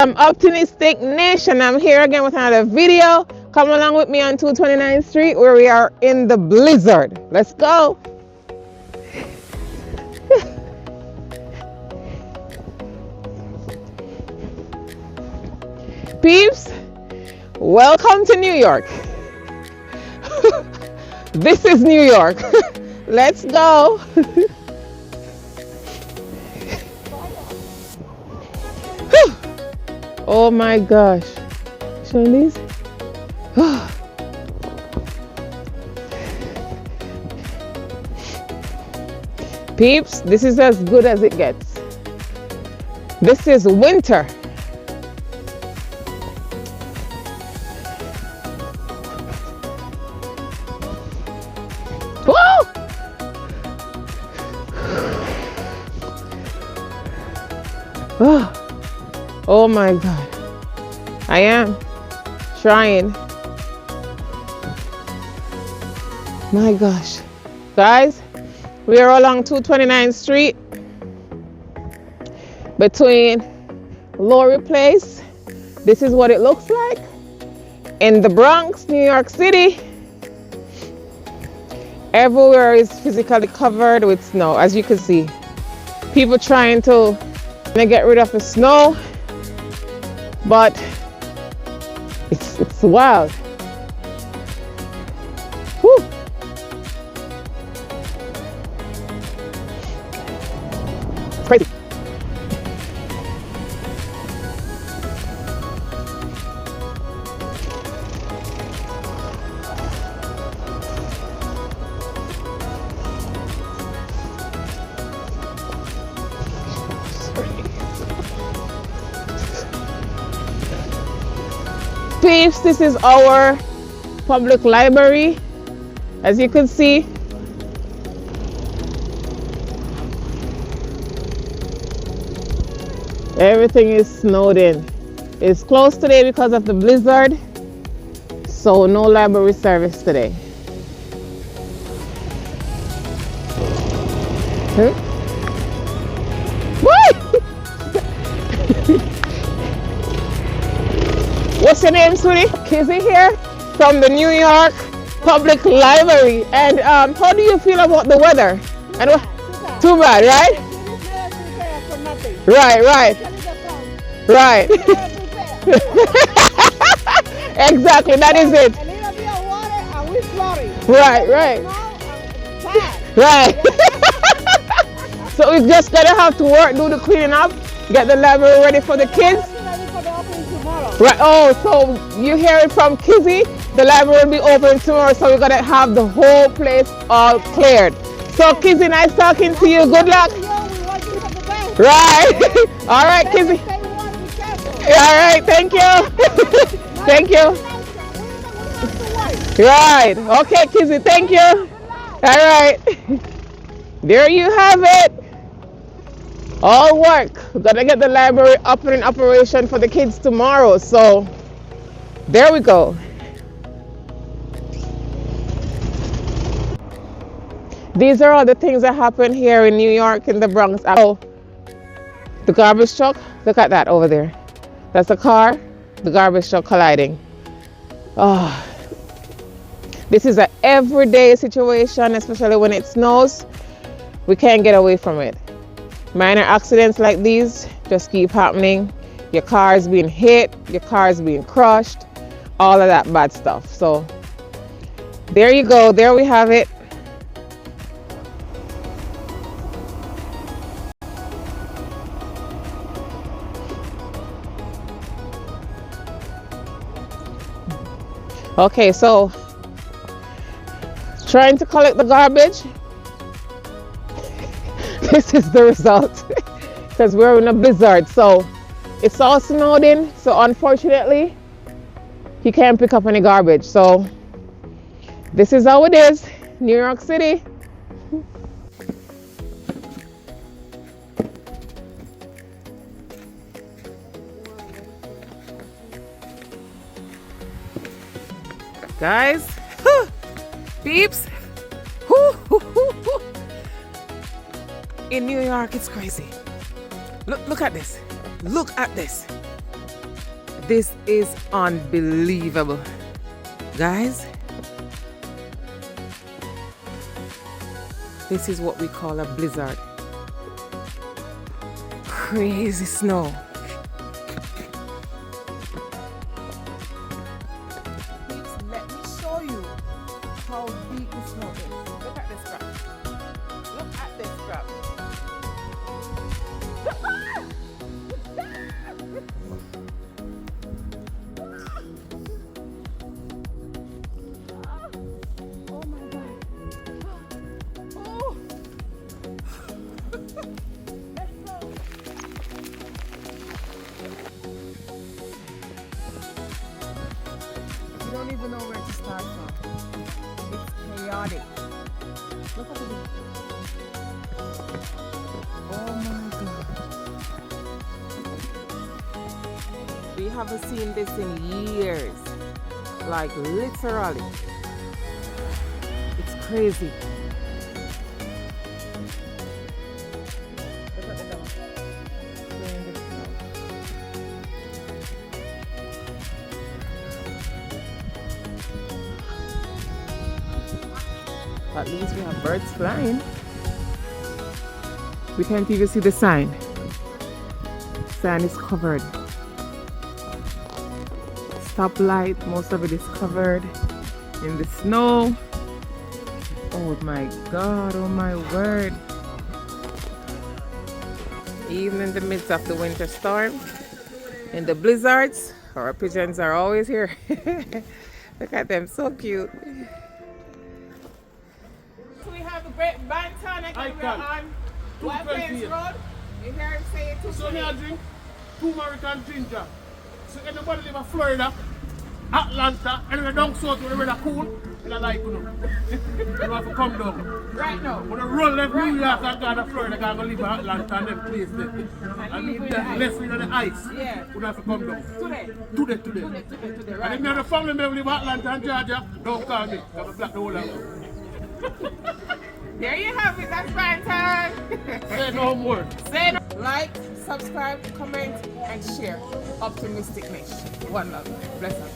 I'm Optimistic Nation. I'm here again with another video. Come along with me on 229th Street where we are in the blizzard. Let's go. Peeps, welcome to New York. This is New York. Let's go. Oh my gosh. Showing these? Peeps, this is as good as it gets. This is winter. Woo! Oh my God. I am trying. My gosh. Guys, we are along 229th Street between Lowry Place. This is what it looks like in the Bronx, New York City. Everywhere is physically covered with snow, as you can see. People trying to get rid of the snow, but it's wild. Whew. Crazy. Peeps, this is our public library. As you can see, everything is snowed in. It's closed today because of the blizzard, so no library service today. What's your name, sweetie? Kizzy here from the New York Public Library. And how do you feel about the weather? And too bad, right? Right. Exactly, that is it. A little bit of water and we're floating. Right. So we just gotta have to work, do the cleaning up, get the library ready for the kids. Right. Oh, so you hear it from Kizzy. The library will be open tomorrow, so we're gonna have the whole place all cleared. So Kizzy, nice talking to you. Good luck. Right. All right, Kizzy. All right. Thank you. Thank you. Right. Okay, Kizzy. Thank you. All right. There you have it. All work. We're gonna get the library up and in operation for the kids tomorrow. So there we go. These are all the things that happen here in New York, in the Bronx. Oh, the garbage truck. Look at that over there. That's a car. The garbage truck colliding. Oh, this is an everyday situation, especially when it snows. We can't get away from it. Minor accidents like these just keep happening. Your car is being hit, your car is being crushed, all of that bad stuff. So there you go, there we have it. Okay, so trying to collect the garbage. This is the result because we're in a blizzard, so it's all snowed in, so unfortunately you can't pick up any garbage. So this is how it is, New York City. Guys, peeps, in New York, it's crazy. Look at this. Look at this. This is unbelievable. Guys, this is what we call a blizzard. Crazy snow. Let me show you how big the snow is. Look at this crap. Look at this crap. Oh my God. Oh. Let's go. You don't even know where to start from. It's chaotic. Look at it. Oh my God. We haven't seen this in years. Like literally. It's crazy. Look at the dog. Playing with the snow. At least we have birds flying. We can't even see the sign. Sign is covered. Stoplight, most of it is covered in the snow. Oh my God, oh my word. Even in the midst of the winter storm, in the blizzards, our pigeons are always here. Look at them, so cute. So we have the Great Banton again. We're on White Plains Road. You hear him say it too. So me I drink turmeric ginger. So anybody live in Florida, Atlanta, anywhere down south where the weather cool, and I like you know. You have to come down. Right now. When I run left New York and go to Florida, I go live in Atlanta and them place there. I need that less than the ice. Yeah. You have to come down. Today. Today. Right. And if you have a family member live in Atlanta and Georgia, don't call me. I'm a black the whole house. There you have it. That's Banton. Say no more. Say no. Like, subscribe, comment, and share. Optimistic Nation. One love. Bless up.